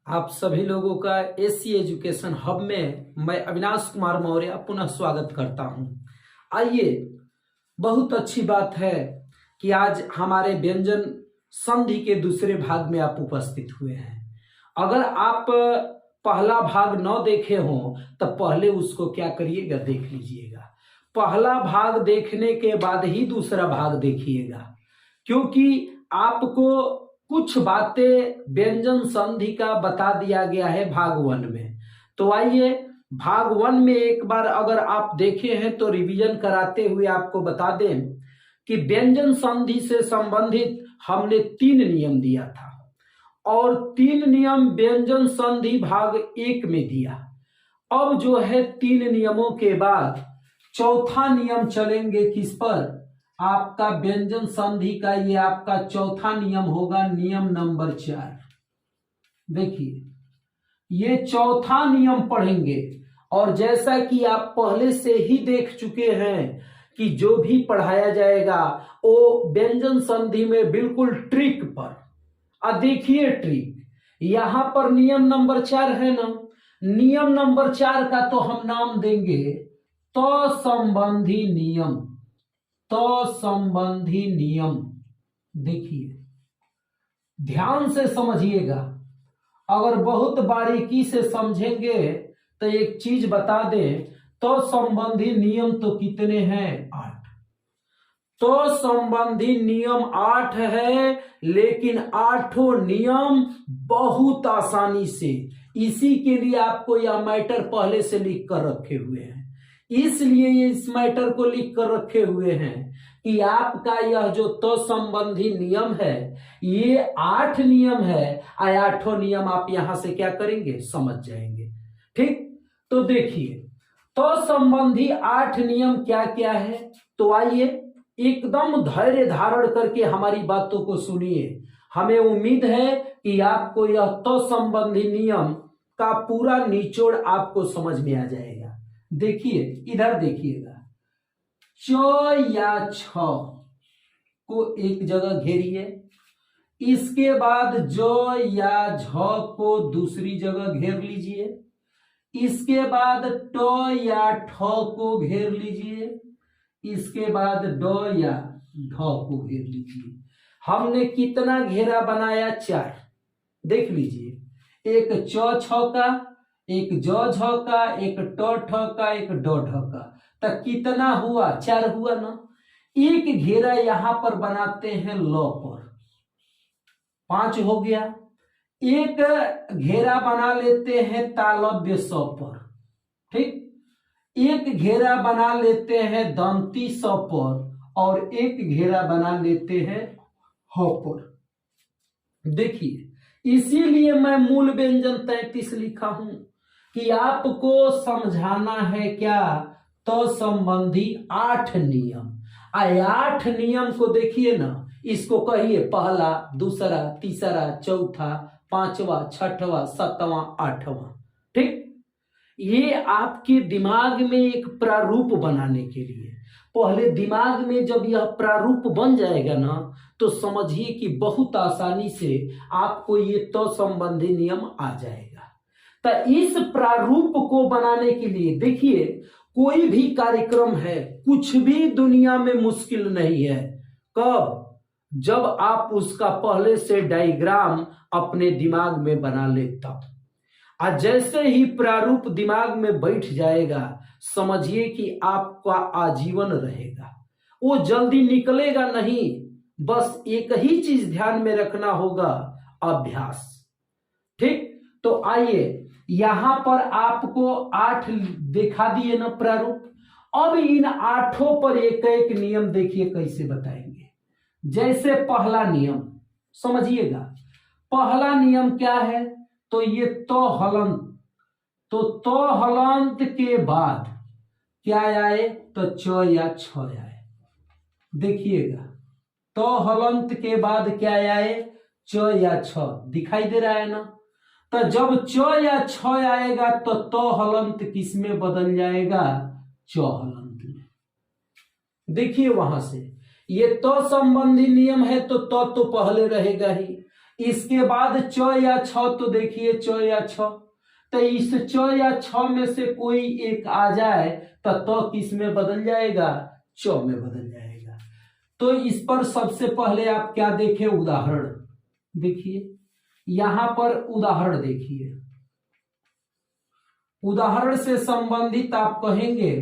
आप सभी लोगों का एससी एजुकेशन हब में मैं अविनाश कुमार मौर्य पुनः स्वागत करता हूं। आइए, बहुत अच्छी बात है कि आज हमारे व्यंजन संधि के दूसरे भाग में आप उपस्थित हुए हैं। अगर आप पहला भाग न देखे हो तो पहले उसको क्या करिएगा, देख लीजिएगा। पहला भाग देखने के बाद ही दूसरा भाग देखिएगा, क्योंकि आपको कुछ बातें व्यंजन संधि का बता दिया गया है भाग 1 में। तो आइए, भाग 1 में एक बार अगर आप देखे हैं तो रिवीजन कराते हुए आपको बता दें कि व्यंजन संधि से संबंधित हमने 3 नियम दिया था और 3 नियम व्यंजन संधि भाग 1 में दिया। अब जो है 3 नियमों के बाद चौथा नियम चलेंगे किस पर? आपका व्यंजन संधि का ये आपका चौथा नियम होगा, नियम नंबर 4। देखिए, ये चौथा नियम पढ़ेंगे और जैसा कि आप पहले से ही देख चुके हैं कि जो भी पढ़ाया जाएगा वो व्यंजन संधि में बिल्कुल ट्रिक पर। अब देखिए ट्रिक, यहां पर नियम नंबर 4 है ना। नियम नंबर 4 का तो हम नाम देंगे तो संबंधी नियम। तो संबंधी नियम, देखिए ध्यान से समझिएगा। अगर बहुत बारीकी से समझेंगे तो एक चीज बता दें, तो संबंधी नियम तो कितने हैं? 8। तो संबंधी नियम 8 है, लेकिन 8 नियम बहुत आसानी से, इसी के लिए आपको यह मैटर पहले से लिख कर रखे हुए हैं। इसलिए ये इस मैटर को लिख कर रखे हुए हैं कि आपका यह जो तो संबंधी नियम है ये 8 नियम है और 8 नियम आप यहां से क्या करेंगे, समझ जाएंगे। ठीक, तो देखिए तो संबंधी 8 नियम क्या क्या है। तो आइए एकदम धैर्य धारण करके हमारी बातों को सुनिए। हमें उम्मीद है कि आपको यह तो संबंधी नियम का पूरा निचोड़ आपको समझ में आ जाएगा। देखिए, इधर देखिएगा, च या छ को एक जगह घेरिए, इसके बाद ज या झ को दूसरी जगह घेर लीजिए, इसके बाद ट या ठ को घेर लीजिए, इसके बाद ड या ढ को घेर लीजिए। हमने कितना घेरा बनाया? 4। देख लीजिए, एक च छ का, एक ज झ का, एक ट ठ का, एक ड ढ का। तो कितना हुआ? 4 हुआ ना। एक घेरा यहां पर बनाते हैं ल पर, 5 हो गया। एक घेरा बना लेते हैं तालव्य स पर, ठीक। एक घेरा बना लेते हैं दंती स पर और एक घेरा बना लेते हैं ह पर। देखिए, इसीलिए मैं मूल व्यंजन 33 लिखा हूं कि आपको समझाना है क्या? तो संबंधी 8 नियम। 8 नियम को देखिए ना, इसको कहिए पहला, दूसरा, तीसरा, चौथा, 5वां, 6वां, 7वां, 8वां। ठीक, ये आपके दिमाग में एक प्रारूप बनाने के लिए, पहले दिमाग में जब यह प्रारूप बन जाएगा ना तो समझिए कि बहुत आसानी से आपको ये तो संबंधी नियम आ जाएगा। तो इस प्रारूप को बनाने के लिए देखिए, कोई भी कार्यक्रम है, कुछ भी दुनिया में मुश्किल नहीं है। कब? जब आप उसका पहले से डायग्राम अपने दिमाग में बना ले तब। आज जैसे ही प्रारूप दिमाग में बैठ जाएगा, समझिए कि आपका आजीवन रहेगा, वो जल्दी निकलेगा नहीं। बस एक ही चीज ध्यान में रखना होगा, अभ्यास। ठीक, तो आइए, यहां पर आपको 8 दिखा दिए ना प्रारूप। अब इन 8 पर एक एक नियम देखिए कैसे बताएंगे। जैसे पहला नियम समझिएगा, पहला नियम क्या है? तो ये तो हलंत, तो हलंत के बाद क्या आए? तो च या छ आए। देखिएगा, तो हलंत के बाद क्या आए? च या छ। दिखाई दे रहा है ना। तो जब च या छ आएगा तो हलंत किस में बदल जाएगा? च हलंत में। देखिए वहां से, ये तो संबंधी नियम है तो पहले रहेगा ही। इसके बाद च या छ, तो देखिए च या छ, तो इस च या छ में से कोई एक आ जाए तो किस में बदल जाएगा, च में बदल जाएगा। तो इस पर सबसे पहले आप क्या देखें, उदाहरण देखिए, यहां पर उदाहरण देखिए, उदाहरण से संबंधित आप कहेंगे,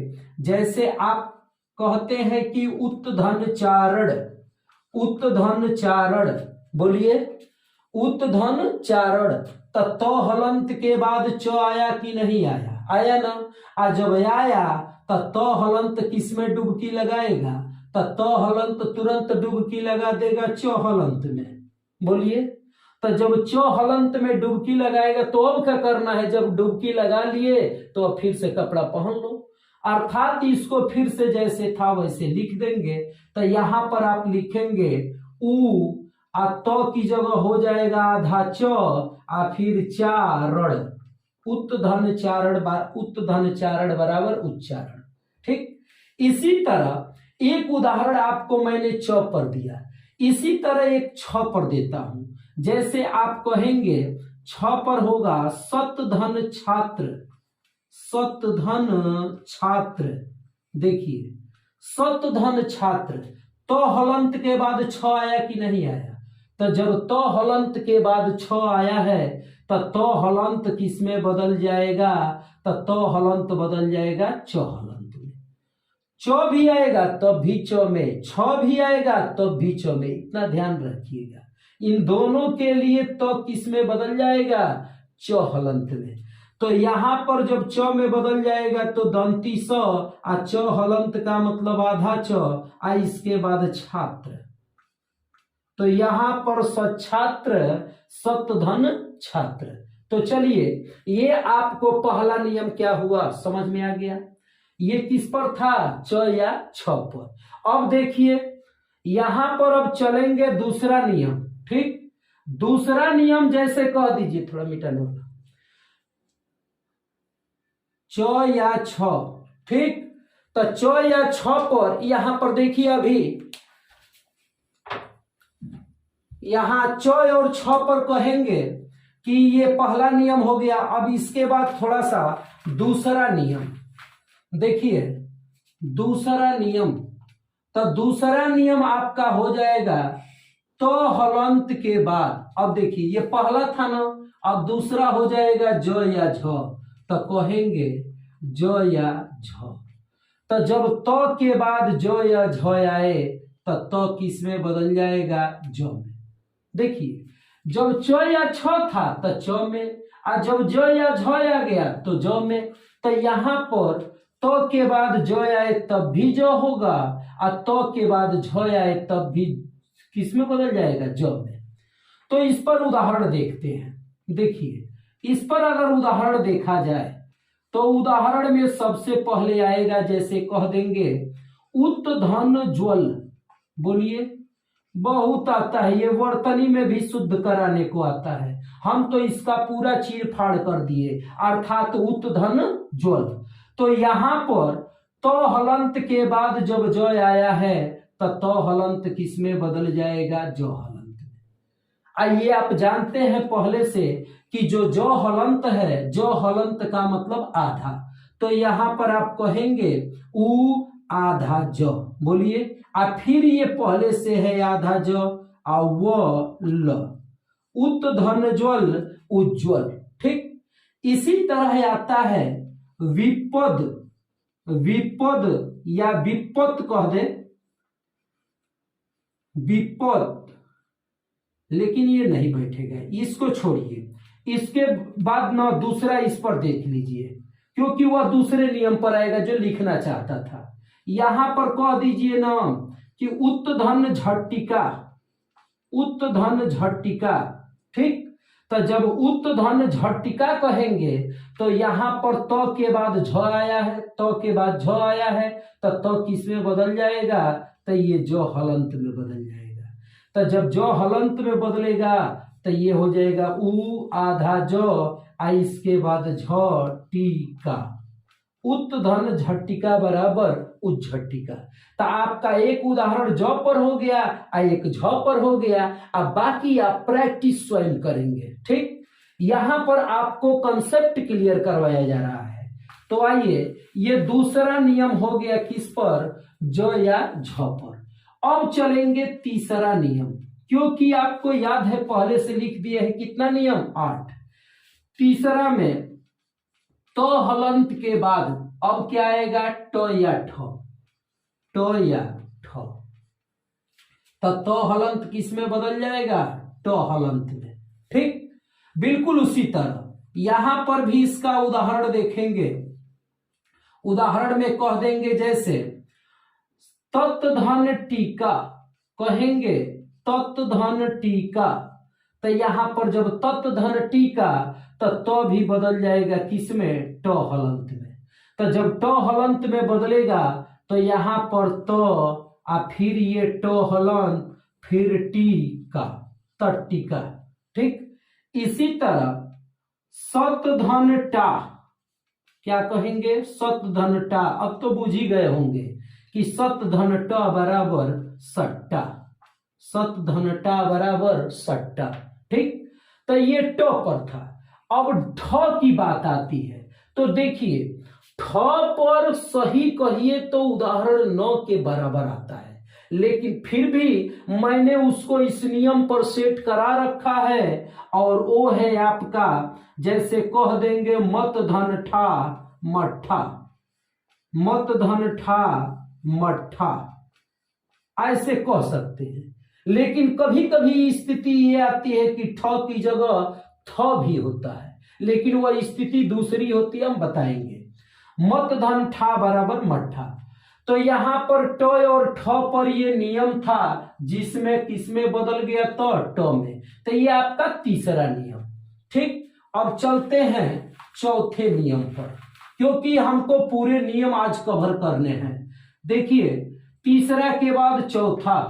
जैसे आप कहते हैं कि उत्धन चारण, उत्धन चारण, बोलिए उत्धन चारण, तो हलंत के बाद च आया कि नहीं आया, आया ना। आज जब आया तो हलंत किस में डुबकी लगाएगा, तो हलंत तुरंत डुबकी लगा देगा च हलंत में, बोलिए। तो जब च हलंत में डुबकी लगाएगा तो अब क्या करना है, जब डुबकी लगा लिए तो अब फिर से कपड़ा पहन लो, अर्थात इसको फिर से जैसे था वैसे लिख देंगे। तो यहां पर आप लिखेंगे उ, तो की जगह हो जाएगा आधा च, फिर चारण, उत्धन चारण, उत्धन चारण बराबर उच्चारण, ठीक। इसी तरह एक उदाहरण आपको मैंने च पर दिया, इसी तरह एक छ पर देता हूं। जैसे आप कहेंगे छ पर होगा सतधन छात्र, सतधन छात्र, देखिए सतधन छात्र, तो हलंत के बाद छ आया कि नहीं आया, तो जब तो हलंत के बाद छ आया है तो हलंत किस में बदल जाएगा, तो हलंत बदल जाएगा च हलंत में। च भी आएगा तब भी च में, छ भी आएगा तब भी च में, इतना ध्यान रखिएगा। इन दोनों के लिए तो किस में बदल जाएगा, च हलंत में। तो यहां पर जब च में बदल जाएगा तो दंती स, च हलंत का मतलब आधा च, इसके बाद छात्र, तो यहां पर सच्छात्र, सतधन छात्र। तो चलिए, ये आपको पहला नियम क्या हुआ समझ में आ गया, ये किस पर था, च या छ पर। अब देखिए यहां पर अब चलेंगे दूसरा नियम, ठीक। दूसरा नियम जैसे कह दीजिए, थोड़ा मिटाने वाला, च या छ, ठीक। तो च या छ पर यहां पर देखिए, अभी यहां च और छ पर कहेंगे कि ये पहला नियम हो गया। अब इसके बाद थोड़ा सा दूसरा नियम देखिए, दूसरा नियम, तो दूसरा नियम आपका हो जाएगा तो हलंत के बाद, अब देखिए ये पहला था ना, अब दूसरा हो जाएगा ज या झ, तो कहेंगे ज या झ। तो जब तो के बाद ज या झ आए तो किस में बदल जाएगा, ज में। देखिए जब च या छ था तो च में, और जब ज या झ आ गया तो ज में। तो यहां पर तो के बाद ज आए तब भी ज होगा, और तो के बाद झ आए तब भी किस में बदल जाएगा, ज में। तो इस पर उदाहरण देखते हैं। देखिए इस पर अगर उदाहरण देखा जाए तो उदाहरण में सबसे पहले आएगा, जैसे कह देंगे उत्धन ज्वल, बोलिए बहुत आता है, ये वर्तनी में भी शुद्ध कराने को आता है, हम तो इसका पूरा चीर फाड़ कर दिए, अर्थात उत्धन ज्वल। तो यहां पर तो हलंत के बाद जब ज आया है तो हलंत किस में बदल जाएगा, ज हलंत में। आइए आप जानते हैं पहले से कि जो हलंत है, जो हलंत का मतलब आधा, तो यहां पर आप कहेंगे उ आधा ज, बोलिए। और फिर ये पहले से है आधा ज, और व ल, उत्धन ज्वल उज्ज्वल, ठीक। इसी तरह आता है विपद, विपद या विपत कह दे, विपत, लेकिन ये नहीं बैठेगा, इसको छोड़िए। इसके बाद ना दूसरा इस पर देख लीजिए, क्योंकि वह दूसरे नियम पर आएगा जो लिखना चाहता था। यहां पर कह दीजिए ना कि उत्धन झट्टिका, उत्धन झट्टिका, ठीक। तो जब उत्धन झट्टिका कहेंगे तो यहां पर तो के बाद झ आया है, तो के बाद झ आया है, तो किस में बदल जाएगा, तो ये जो हलंत में बदल जाएगा। तो जब जो हलंत में बदलेगा तो ये हो जाएगा उ आधा जो, इसके बाद झ टीका, उत धन झट्टिका बराबर उज्झट्टिका। तो आपका एक उदाहरण ज पर हो गया और एक झ पर हो गया। अब बाकी आप प्रैक्टिस स्वयं करेंगे। ठीक, यहां पर आपको कंसेप्ट क्लियर करवाया जा रहा है। तो आइए, ये दूसरा नियम हो गया किस पर, ज या झ पर। अब चलेंगे तीसरा नियम, क्योंकि आपको याद है पहले से लिख दिए है कितना नियम, 8। तीसरा में तो हलंत के बाद अब क्या आएगा, ट या ठ, ट या ठ। तो हलंत किस में बदल जाएगा, ट हलंत में। ठीक, बिल्कुल उसी तरह यहां पर भी इसका उदाहरण देखेंगे। उदाहरण में कह देंगे जैसे तत् धन टीका, कहेंगे तत् धन टीका। तो यहां पर जब तत् धन टीका तो भी बदल जाएगा किसमें, ट हलंत में। तो जब ट हलंत में बदलेगा तो यहां पर तो फिर ये ट हलंत, फिर टीका, तट्टिका। ठीक, इसी तरह सत धन टा, क्या कहेंगे, सत धन टा। अब तो बुझ ही गए होंगे कि सत धन ट बराबर सट्टा, सत धन टा बराबर सट्टा। ठीक, तो ये ट पर था। अब ठ की बात आती है। तो देखिए, ठ पर सही कहिए तो उदाहरण 9 के बराबर आता है, लेकिन फिर भी मैंने उसको इस नियम पर सेट करा रखा है, और वो है आपका, जैसे कह देंगे मत धन ठा मठा, मत धन ठा मठा, ऐसे कह सकते हैं। लेकिन कभी कभी स्थिति ये आती है कि ठ की जगह थ भी होता है, लेकिन वह स्थिति दूसरी होती है, हम बताएंगे। मत धन ठा बराबर मठा। तो यहां पर ट और ठ पर ये नियम था, जिसमें किसमें बदल गया, तो ट में। तो ये आपका तीसरा नियम। ठीक, अब चलते हैं चौथे नियम पर, क्योंकि हमको पूरे नियम आज कवर करने हैं। देखिए, तीसरा के बाद चौथा,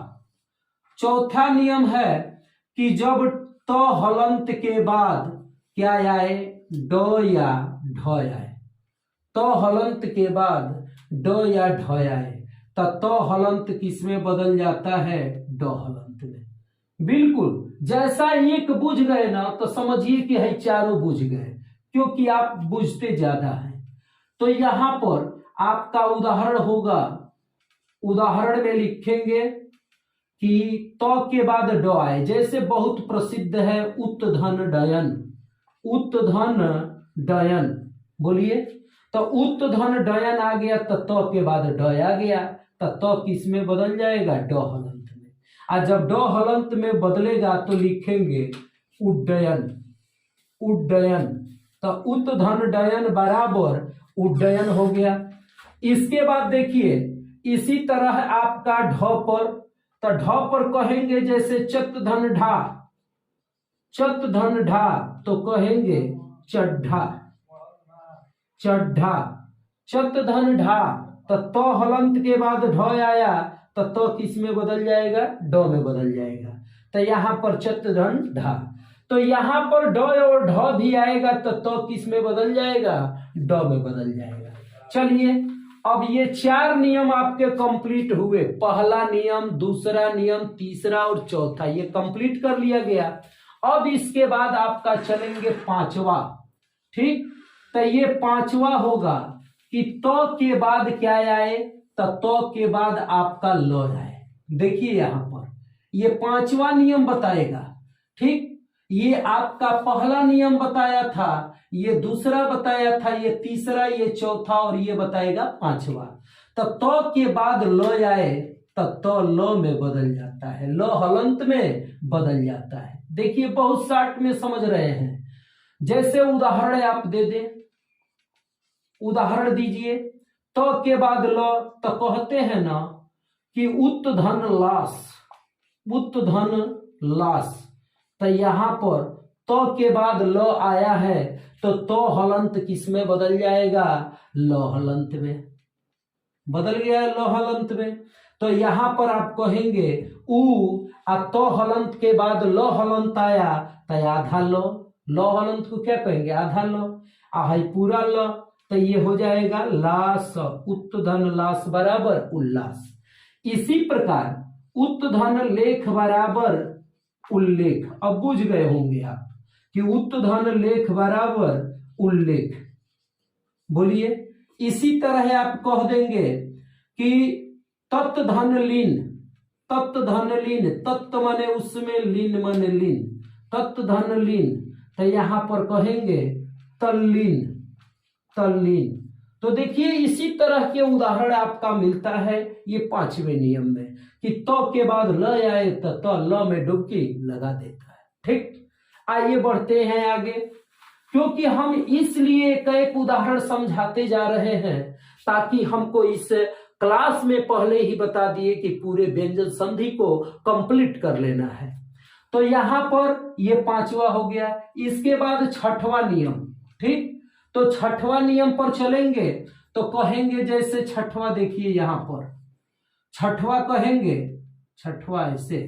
चौथा नियम है कि जब त हलंत के बाद क्या आए, ड या ढ आए। त हलंत के बाद ड या ढ आए तो त हलंत किसमें बदल जाता है, ड हलंत में। बिल्कुल, जैसा एक बुझ गए ना तो समझिए कि है चारों बुझ गए, क्योंकि आप बुझते ज्यादा हैं। तो यहां पर आपका उदाहरण होगा, उदाहरण में लिखेंगे कि त के बाद ड आए। जैसे बहुत प्रसिद्ध है उत धन डयन, उत धन डयन, बोलिए। तो उत धन डयन आ गया तो त के बाद ड आ गया, तो त किस में बदल जाएगा, ड हलंत में। और जब ड हलंत में बदलेगा तो लिखेंगे उड्डयन, उड्डयन। तो उत धन डयन बराबर उड्डयन हो गया। इसके बाद देखिए, इसी तरह आपका ढ पर, तो ढ पर कहेंगे जैसे चत धन ढा, चत धन ढा, तो कहेंगे चड्ढा, चड्ढा, चत धन ढा। तो हलंत के बाद ढ आया तो किस में बदल जाएगा, ड में बदल जाएगा। तो यहां पर चत धन ढा। तो यहां पर ड और ढ भी आएगा तो किस में बदल जाएगा, ड में बदल जाएगा। चलिए, अब ये 4 नियम आपके कंप्लीट हुए। पहला नियम, दूसरा नियम, तीसरा और चौथा, ये कंप्लीट कर लिया गया। अब इसके बाद आपका चलेंगे पांचवा। ठीक, तो ये पांचवा होगा कि तो के बाद क्या आए, तो के बाद आपका ल आए। देखिए यहां पर ये पांचवा नियम बताएगा। ठीक, ये आपका पहला नियम बताया था, ये दूसरा बताया था, ये तीसरा, ये चौथा, और ये बताएगा पांचवा। तो के बाद ल आए तो ल में बदल जाता है, ल हलंत में बदल जाता है। देखिए, बहुत शार्ट में समझ रहे हैं। जैसे उदाहरण आप दे दें, उदाहरण दीजिए। तो के बाद ल, तो कहते हैं ना कि उत धन लाश, उत धन लाश। तो यहां पर तो के बाद ल आया है तो हलंत किस में बदल जाएगा, ल हलंत में बदल गया, ल हलंत में। तो यहां पर आप कहेंगे उ, तो हलंत के बाद ल हलंत आया तो आधा ल, ल हलंत को क्या कहेंगे, आधा ल। है पूरा ल, तो ये हो जाएगा लास, उत धन लास बराबर उल्लास। इसी प्रकार उत धन लेख बराबर उल्लेख। अब बुझ गए होंगे आप कि उत धन लेख बराबर उल्लेख। बोलिए। इसी तरह आप कह देंगे कि तत् धन लीन, तत् धन लीन, तत्त माने उसमें, लीन माने लीन, तत् धन लीन, तो यहां पर कहेंगे तल्लीन, तल्लीन। तो देखिए इसी तरह के उदाहरण आपका मिलता है ये 5वें नियम में कि तो के बाद ल आए तो ल में डुबकी लगा देता है। ठीक, आइए बढ़ते हैं आगे, क्योंकि हम इसलिए एक उदाहरण समझाते जा रहे हैं ताकि हमको इस क्लास में पहले ही बता दिए कि पूरे व्यंजन संधि को कंप्लीट कर लेना है। तो यहां पर ये 5वां हो गया। इसके बाद 6वां नियम। ठीक, तो 6वां नियम पर चलेंगे तो कहेंगे, जैसे 6वां देखिए यहां पर 6वां कहेंगे, 6वां ऐसे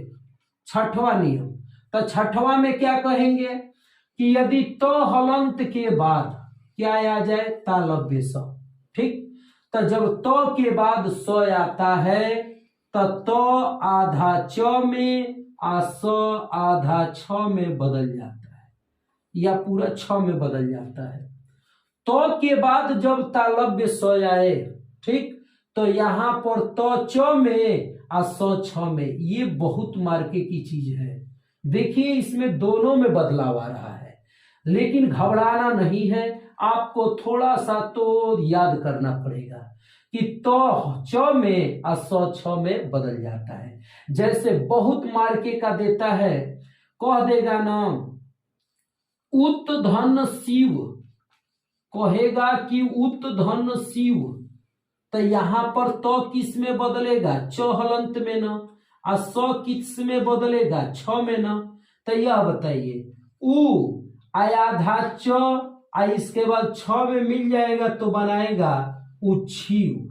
6वां नियम। तो 6वां में क्या कहेंगे कि यदि तो हलंत के बाद क्या आ जाए, तालव्य स। ठीक, तो जब तो के बाद स आता है तो आधा च में आ स आधा छ में बदल जाता है या पूरा छ में बदल जाता है। तो के बाद जब तालव्य स आए, ठीक, तो यहां पर तो च में आ स छ में, ये बहुत मार्के की चीज है। देखिए इसमें दोनों में बदलाव आ रहा है, लेकिन घबराना नहीं है, आपको थोड़ा सा तो याद करना पड़ेगा कि तो च में आ स छ में बदल जाता है। जैसे बहुत मार्के का देता है, कह देगा ना उत धन शिव, कहेगा कि उत धन शिव, तो यहां पर तो किस में बदलेगा, च हलंत में ना, और स किस में बदलेगा, छ में ना। तो यह बताइए, उ आधा च आ इसके बाद छ में मिल जाएगा तो बनाएगा उच्छीव,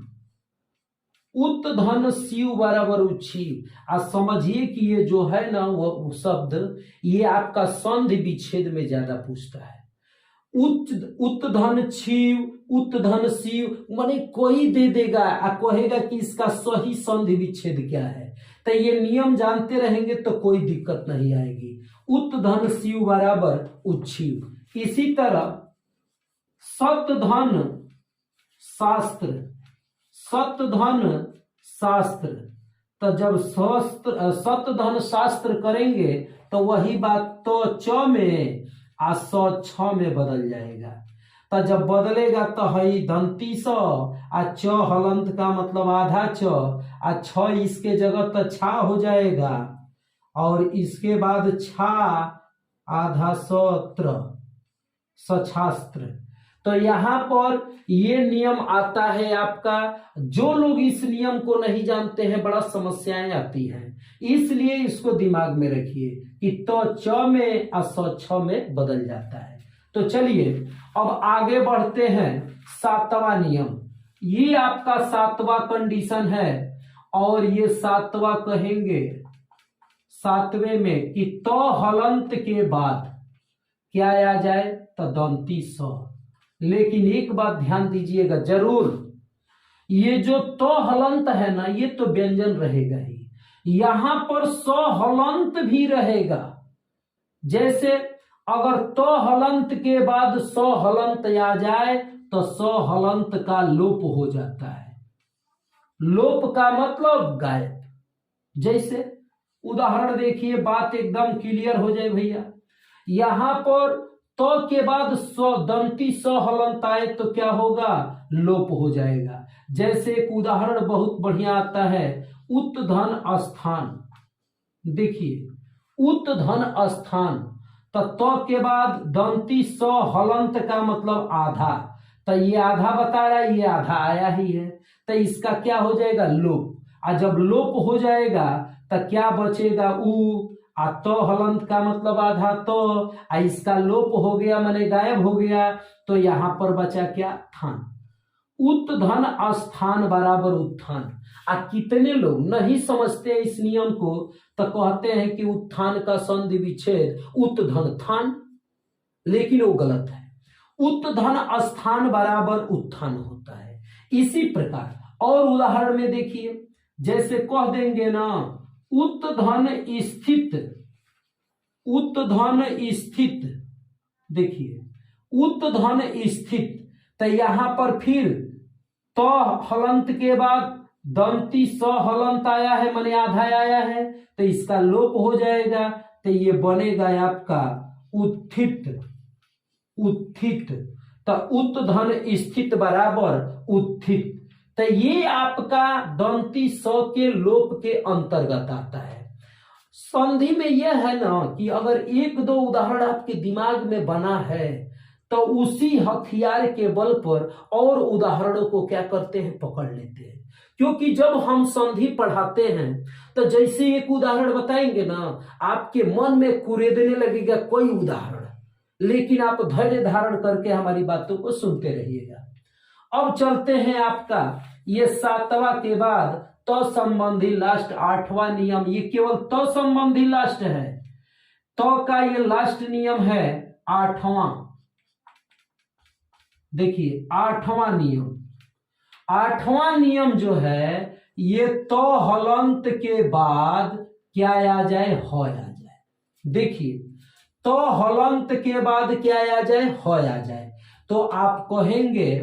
उत धन शिव बराबर उच्छीव। आज समझिए कि ये जो है ना वो शब्द, ये आपका संधि विच्छेद में ज्यादा पूछता है। उत धन शिव, उत धन शिव माने कोई दे देगा और कहेगा कि इसका सही संधि विच्छेद क्या है। तो ये नियम जानते रहेंगे तो कोई दिक्कत नहीं आएगी। उत धन शिव बराबर उच्छीव। इसी तरह सत धन शास्त्र, सत धन शास्त्र, तो जब सत धन शास्त्र करेंगे तो वही बात तो च में आ स छ में बदल जाएगा। तो जब बदलेगा तो हई दंती स आ च हलंत का मतलब आधा च आ छ इसके जगह तो छा हो जाएगा, और इसके बाद छा आधा सत्र सछास्त्र। तो यहां पर ये नियम आता है आपका। जो लोग इस नियम को नहीं जानते हैं बड़ा समस्याएं आती हैं, इसलिए इसको दिमाग में रखिए कि तो च में और स छ में बदल जाता है। तो चलिए अब आगे बढ़ते हैं। 7वां नियम, ये आपका 7वां कंडीशन है, और ये 7वां कहेंगे 7वें में कि तो हलंत के बाद क्या आ जाए, तो दंती स। लेकिन एक बात ध्यान दीजिएगा जरूर, ये जो तो हलंत है ना ये तो व्यंजन रहेगा ही, यहां पर स हलंत भी रहेगा। जैसे अगर तो हलंत के बाद स हलंत आ जाए तो स हलंत का लोप हो जाता है। लोप का मतलब गायब। जैसे उदाहरण देखिए, बात एकदम क्लियर हो जाए भैया। यहां पर तो के बाद दंती स हलंत आए तो क्या होगा, लोप हो जाएगा। जैसे एक उदाहरण बहुत बढ़िया आता है, उत धन स्थान। देखिए उत धन स्थान, तो के बाद दंती स हलंत का मतलब आधा, तो ये आधा बता रहा है, ये आधा आया ही है, तो इसका क्या हो जाएगा, लोप। और जब लोप हो जाएगा तो क्या बचेगा, उ आ तो हलंत का मतलब आधा, तो इसका लोप हो गया माने गायब हो गया, तो यहां पर बचा क्या, थान। उत धन स्थान बराबर उत्थान। कितने लोग नहीं समझते इस नियम को तो कहते हैं कि उत्थान का संधि विच्छेद उत धन थान, लेकिन वो गलत है। उत्थान स्थान बराबर उत्थान होता है। इसी प्रकार और उदाहरण में देखिए, जैसे कह देंगे ना उत्थान स्थित, उत्थान स्थित, देखिए उत्थान स्थित, तो यहां पर फिर तो हलंत के बाद दंती स हलंत आया है, माने आधा आया है, तो इसका लोप हो जाएगा, तो ये बनेगा आपका उत्थित, उत्थित, तो उत्थान स्थित बराबर उत्थित, तो ये आपका दंती स के लोप के अंतर्गत आता है। संधि में यह है ना कि अगर एक दो उदाहरण आपके दिमाग में बना है तो उसी हथियार के बल पर और उदाहरणों को क्या करते हैं, पकड़ लेते हैं। क्योंकि जब हम संधि पढ़ाते हैं तो जैसे एक उदाहरण बताएंगे ना, आपके मन में कुरेदने लगेगा कोई उदाहरण, लेकिन आप धैर्य धारण करके हमारी बातों को सुनते रहिएगा। अब चलते हैं आपका ये 7वां के बाद तो संबंधी लास्ट 8वां नियम, ये केवल तो संबंधी लास्ट है, तो का ये लास्ट नियम है 8वां। देखिए 8वां नियम, 8वां नियम जो है ये तो हलंत के बाद क्या आ जाए, हो आ जाए। देखिए तो हलंत के बाद क्या आ जाए, हो आ जाए, तो आप कहेंगे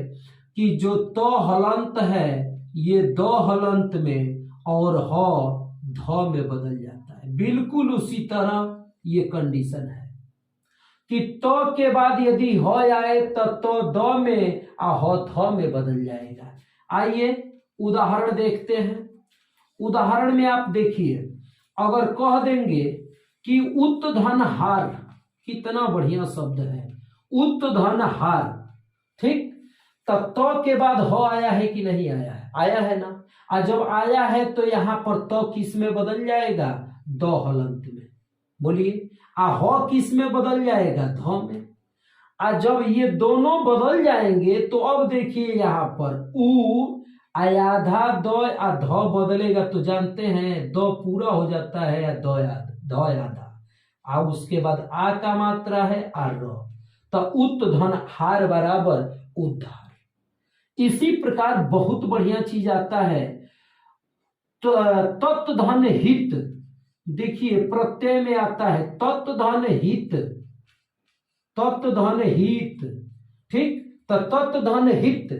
कि जो तो हलंत है ये दो हलंत में और हो ध में बदल जाता है। बिल्कुल उसी तरह ये कंडीशन है कि तो के बाद यदि हो आए तो द में और हो थ में बदल जाएगा। आइए उदाहरण देखते हैं। उदाहरण में आप देखिए, अगर कह देंगे कि उत्थान हार, कितना बढ़िया शब्द है उत्थान हार, ठीक, तब तो के बाद हो आया है कि नहीं आया है, आया है ना। और जब आया है तो यहां पर तो किस में बदल जाएगा, दो हलंत में, बोलिए। आ हो किस में बदल जाएगा, ध में। और जब ये दोनों बदल जाएंगे तो अब देखिए यहां पर उ आधा दो आ ध बदलेगा, तो जानते हैं दो पूरा हो जाता है या दो आधा, और उसके बाद आ का मात्रा है आ र, तो उत्थान हार बराबर उद्धार। इसी प्रकार बहुत बढ़िया चीज आता है तो तत्धन हित, देखिए प्रत्यय में आता है तत्धन हित, तत्धन हित, ठीक, तो तत्धन हित,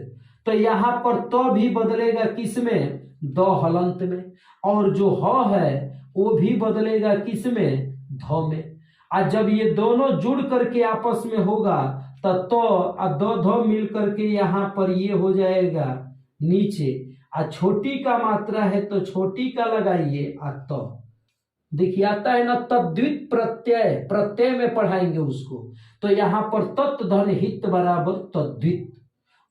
तो यहां पर तो भी बदलेगा किसमें, दो हलंत में, और जो ह है वो भी बदलेगा किसमें, ध में। और जब ये दोनों जुड़ करके आपस में होगा तो दो ध मिल करके यहाँ पर ये हो जाएगा नीचे, आ छोटी का मात्रा है तो छोटी का लगाइए, आ तो देखिए आता है ना तद्वित प्रत्यय, प्रत्यय में पढ़ाएंगे उसको, तो यहाँ पर तत्धन हित बराबर तद्वित,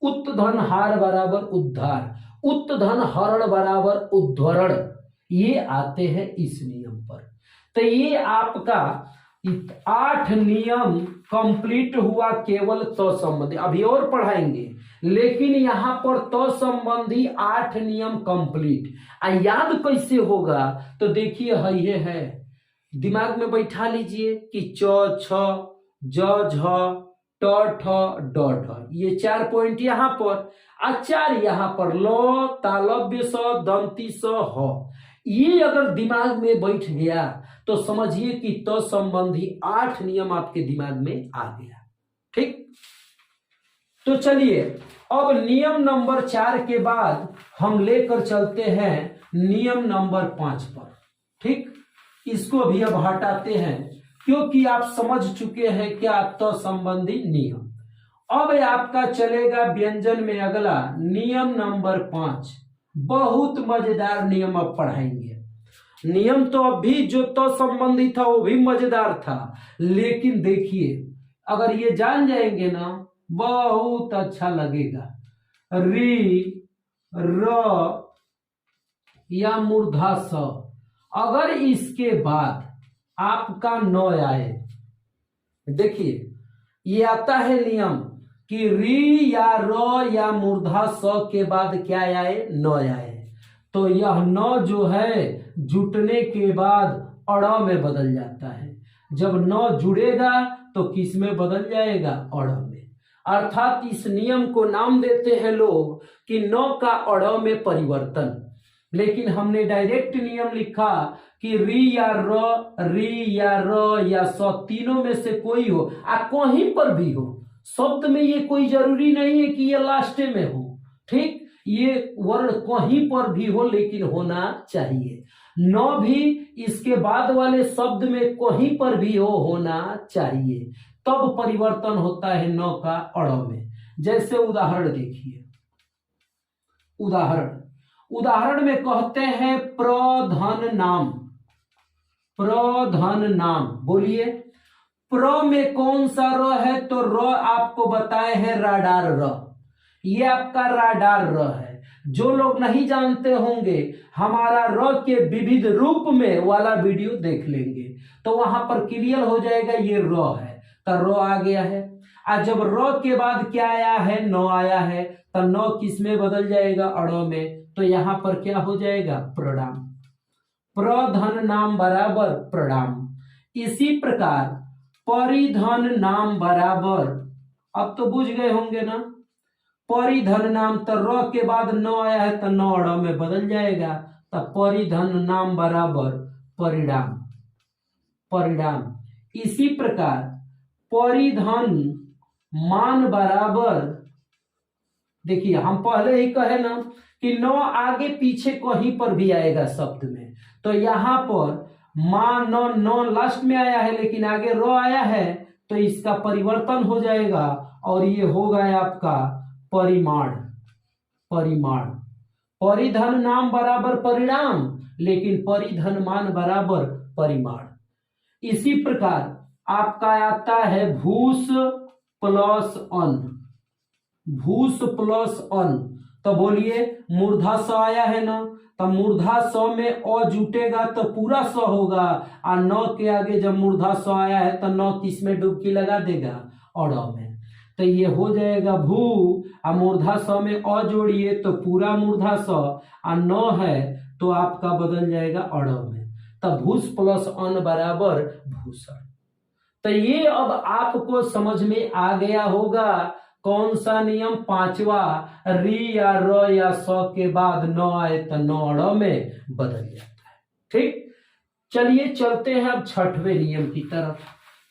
उत्थान हार बराबर उद्धार, उत्थान हरण बराबर उद्धरण, ये आते हैं इस नियम पर। तो ये आपका 8 नियम कंप्लीट हुआ केवल तो संबंधी, अभी और पढ़ाएंगे, लेकिन यहां पर तो संबंधी 8 नियम कंप्लीट। याद कैसे होगा, तो देखिए ये है, दिमाग में बैठा लीजिए कि च छ ज झ ट ठ ड ढ, ये 4 पॉइंट यहां पर, 4 यहां पर लो तालव्य स दंती स ह, ये अगर दिमाग में बैठ गया तो समझिए कि तो संबंधी 8 नियम आपके दिमाग में आ गया, ठीक। तो चलिए अब नियम नंबर 4 के बाद हम लेकर चलते हैं नियम नंबर 5 पर, ठीक। इसको भी अब हटाते हैं क्योंकि आप समझ चुके हैं क्या तो संबंधी नियम। अब आपका चलेगा व्यंजन में अगला नियम नंबर 5, बहुत मजेदार नियम अब पढ़ाएंगे। नियम तो अभी जो तो संबंधी था वो भी मजेदार था, लेकिन देखिए अगर ये जान जाएंगे ना बहुत अच्छा लगेगा। री र या मूर्धा स, अगर इसके बाद आपका न आए, देखिए ये आता है नियम कि री या र या मूर्धा स के बाद क्या आए, न आए, तो यह न जो है जुटने के बाद अड़ में बदल जाता है। जब न जुड़ेगा तो किस में बदल जाएगा, अड़ में। अर्थात इस नियम को नाम देते हैं लोग कि न का अड़ में परिवर्तन। लेकिन हमने डायरेक्ट नियम लिखा कि री या र या स तीनों में से कोई हो, कहीं पर भी हो। शब्द में ये कोई जरूरी नहीं है कि ये लास्ट में हो, ठीक, ये वर्ण कहीं पर भी हो लेकिन होना चाहिए। न भी इसके बाद वाले शब्द में कहीं पर भी हो, होना चाहिए, तब परिवर्तन होता है न का अड़ में। जैसे उदाहरण देखिए, उदाहरण में कहते हैं प्रधन नाम। प्रधन नाम बोलिए, प्र में कौन सा र है? तो र आपको बताए हैं राडार र, ये आपका राडार र है। जो लोग नहीं जानते होंगे, हमारा र के विविध रूप में वाला वीडियो देख लेंगे तो वहां पर क्लियर हो जाएगा ये र है, तो र आ गया है। आज जब र के बाद क्या आया है? न आया है, तो न किस में बदल जाएगा? अड़ में। तो यहां पर क्या हो जाएगा? प्रणाम। प्रधन नाम बराबर प्रणाम। इसी प्रकार परिधन नाम बराबर, अब तो बुझ गए होंगे ना, परिधन नाम, तो र के बाद न आया है तो न अड़ में बदल जाएगा, तो परिधन नाम बराबर परिणाम। परिणाम। इसी प्रकार परिधन मान बराबर, देखिए हम पहले ही कहे ना कि न आगे पीछे कहीं पर भी आएगा शब्द में, तो यहां पर मान न लास्ट में आया है लेकिन आगे र आया है, तो इसका परिवर्तन हो जाएगा और ये होगा आपका परिमाण। परिमाण। परिधन नाम बराबर परिणाम, लेकिन परिधन मान बराबर परिमाण। इसी प्रकार आपका आता है भूस प्लस अन्न। भूस प्लस अन्न, तो बोलिए मूर्धा स आया है ना, तो मूर्धा स में अ जुटेगा तो पूरा स होगा, और न के आगे जब मूर्धा स आया है तो न किस में डुबकी लगा देगा? अड़ में। तो ये हो जाएगा भू, और मूर्धा स में अ जोड़िए तो पूरा मूर्धा स, और न है तो आपका बदल जाएगा अड़ में। तो भूस प्लस अन्न बराबर भूषण। तो ये अब आपको समझ में आ गया होगा कौन सा नियम? पांचवा, री या र या स के बाद न आए तो न अड़ में बदल जाता है। ठीक, चलिए चलते हैं अब छठवें नियम की तरफ,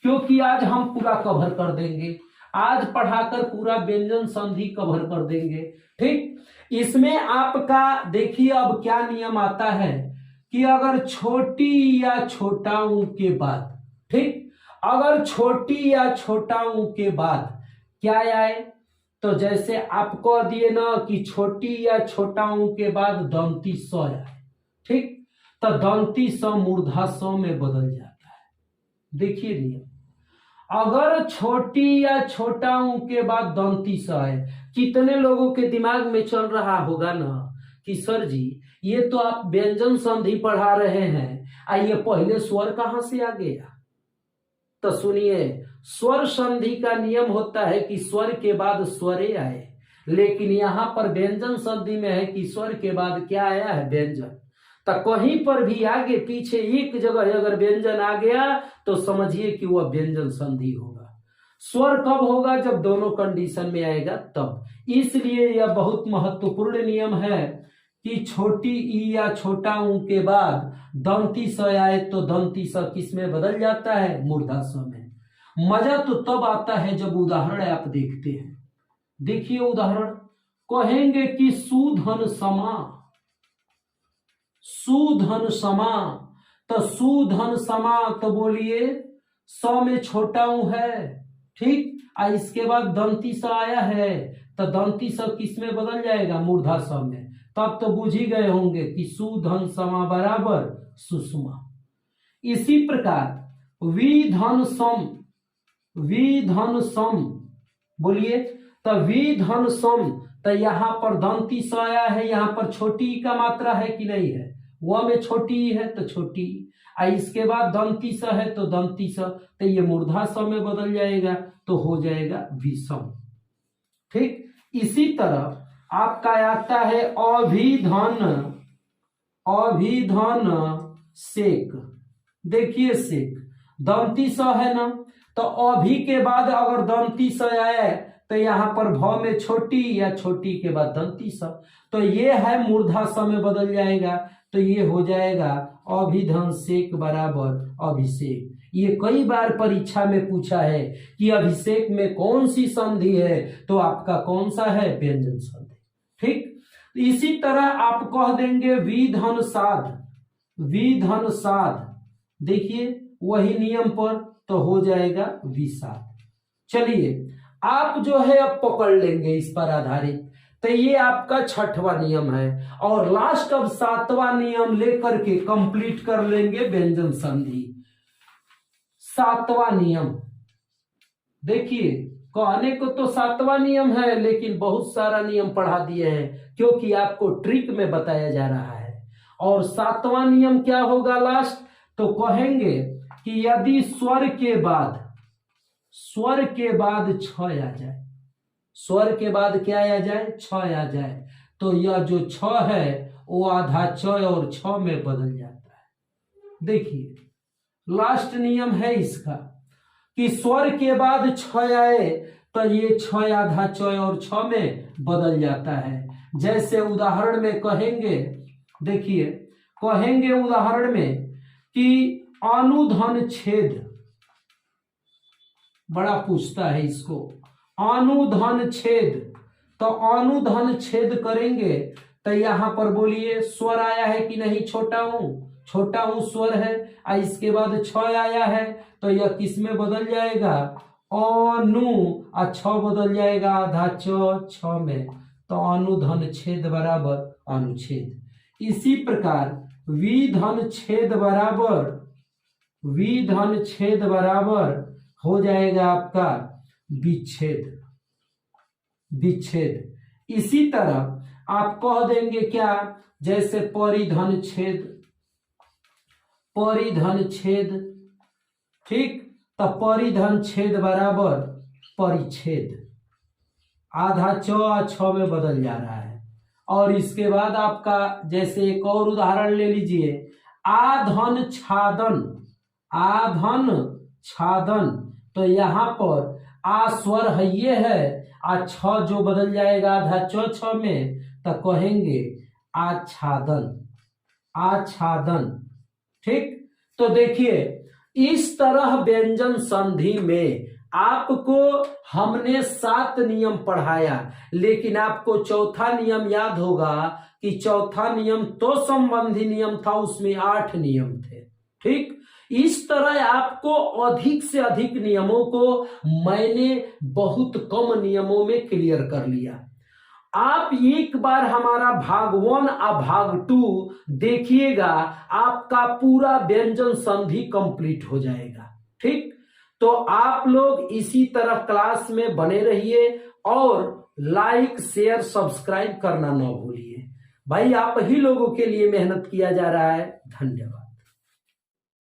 क्योंकि आज हम पूरा कवर कर देंगे, आज पढ़ाकर पूरा व्यंजन संधि कवर कर देंगे। ठीक, इसमें आपका देखिए अब क्या नियम आता है कि अगर छोटी या छोटा ऊ के बाद, ठीक, अगर छोटी या छोटा ऊ के बाद क्या आए, तो जैसे आप कह दिए ना कि छोटी या छोटा ऊ के बाद दंती स आए, ठीक, तो दंती स मूर्धा स में बदल जाता है। देखिए नियम, अगर छोटी या छोटा ऊ के बाद दंती स आए, कितने लोगों के दिमाग में चल रहा होगा ना कि सर जी ये तो आप व्यंजन संधि पढ़ा रहे हैं, आइए पहले स्वर कहां से आ गया? तो सुनिए, स्वर संधि का नियम होता है कि स्वर के बाद स्वरे आए, लेकिन यहां पर व्यंजन संधि में है कि स्वर के बाद क्या आया है? व्यंजन। तो कहीं पर भी आगे पीछे एक जगह अगर व्यंजन आ गया तो समझिए कि वह व्यंजन संधि होगा। स्वर कब होगा? जब दोनों कंडीशन में आएगा तब। इसलिए यह बहुत महत्वपूर्ण नियम है कि छोटी ई या छोटा ऊ के बाद दंती स आए तो दंती स किस में बदल जाता है? मूर्धा स में। मजा तो तब आता है जब उदाहरण आप देखते हैं। देखिए उदाहरण, कहेंगे कि सुधन समा, सुधन समा, तो सुधन समा, तो बोलिए स में छोटा ऊ है, ठीक, और इसके बाद दंती स आया है तो दंती स किस में बदल जाएगा? मूर्धा स में। तब तो बुझ ही गए होंगे कि सुधन समा बराबर सुषमा। इसी प्रकार विधन सम, विधन सम, बोलिए, तो विधन सम, तो यहां पर दंती स आया है, यहां पर छोटी का मात्रा है कि नहीं है? वह में छोटी है तो छोटी, इसके बाद दंती स है तो दंती स, तो ये मूर्धा स में बदल जाएगा तो हो जाएगा विषम। ठीक, इसी तरह आपका आता है अभिधन, अभिधन सेक। देखिए सेक, दंती स है ना, तो अभी के बाद अगर दंती स आए तो यहाँ पर भ में छोटी या छोटी के बाद दंती स, तो ये है मूर्धा स में बदल जाएगा, तो ये हो जाएगा अभिधंसेक बराबर अभिषेक। ये कई बार परीक्षा में पूछा है कि अभिषेक में कौन सी संधि है, तो आपका कौन सा है, व्यंजन संधि। ठीक, इसी तरह आप कह देंगे विधन साध, विधन साध, देखिए वही नियम पर, तो हो जाएगा विषाद। चलिए आप जो है अब पकड़ लेंगे इस पर आधारित, तो ये आपका 6वां नियम है, और लास्ट अब 7वां नियम लेकर के कंप्लीट कर लेंगे व्यंजन संधि। 7वां नियम देखिए, कहने को तो 7वां नियम है, लेकिन बहुत सारा नियम पढ़ा दिए हैं, क्योंकि आपको ट्रिक में बताया जा रहा है। और 7वां नियम क्या होगा लास्ट, तो कहेंगे कि यदि स्वर के बाद छ आ जाए, स्वर के बाद क्या आ जाए, छ आ जाए, तो यह जो छ है वो आधा च और छ में बदल जाता है। देखिए लास्ट नियम है इसका कि स्वर के बाद छ आए तो ये छ आधा च और छ में बदल जाता है। जैसे उदाहरण में कहेंगे, देखिए कहेंगे उदाहरण में कि अनुधन छेद, बड़ा पूछता है इसको, अनुधन छेद, तो अनुधन छेद करेंगे तो यहां पर बोलिए स्वर आया है कि नहीं, छोटा हूं स्वर है, और इसके बाद छ आया है, तो यह किस में बदल जाएगा, अनु, और छ बदल जाएगा आधा छ में, तो अनुधन छेद बराबर अनुच्छेद। इसी प्रकार विधन छेद बराबर हो जाएगा आपका विच्छेद। इसी तरह आप कह देंगे क्या, जैसे परिधन छेद, ठीक, तो परिधन छेद बराबर परिच्छेद, आधा छ में बदल जा रहा है। और इसके बाद आपका जैसे एक और उदाहरण ले लीजिए, आधन छादन, तो यहाँ पर आ स्वर है ये है, आ छ जो बदल जाएगा आधा छ में, तो कहेंगे आच्छादन। ठीक, तो देखिए इस तरह व्यंजन संधि में आपको हमने 7 नियम पढ़ाया, लेकिन आपको चौथा नियम याद होगा कि चौथा नियम तो संबंधी नियम था, उसमें 8 नियम थे। ठीक, इस तरह आपको अधिक से अधिक नियमों को मैंने बहुत कम नियमों में क्लियर कर लिया। आप एक बार हमारा भाग 1 और भाग 2 देखिएगा, आपका पूरा व्यंजन संधि कंप्लीट हो जाएगा। ठीक, तो आप लोग इसी तरह क्लास में बने रहिए और लाइक शेयर सब्सक्राइब करना ना भूलिए। भाई आप ही लोगों के लिए मेहनत किया जा रहा है। धन्यवाद।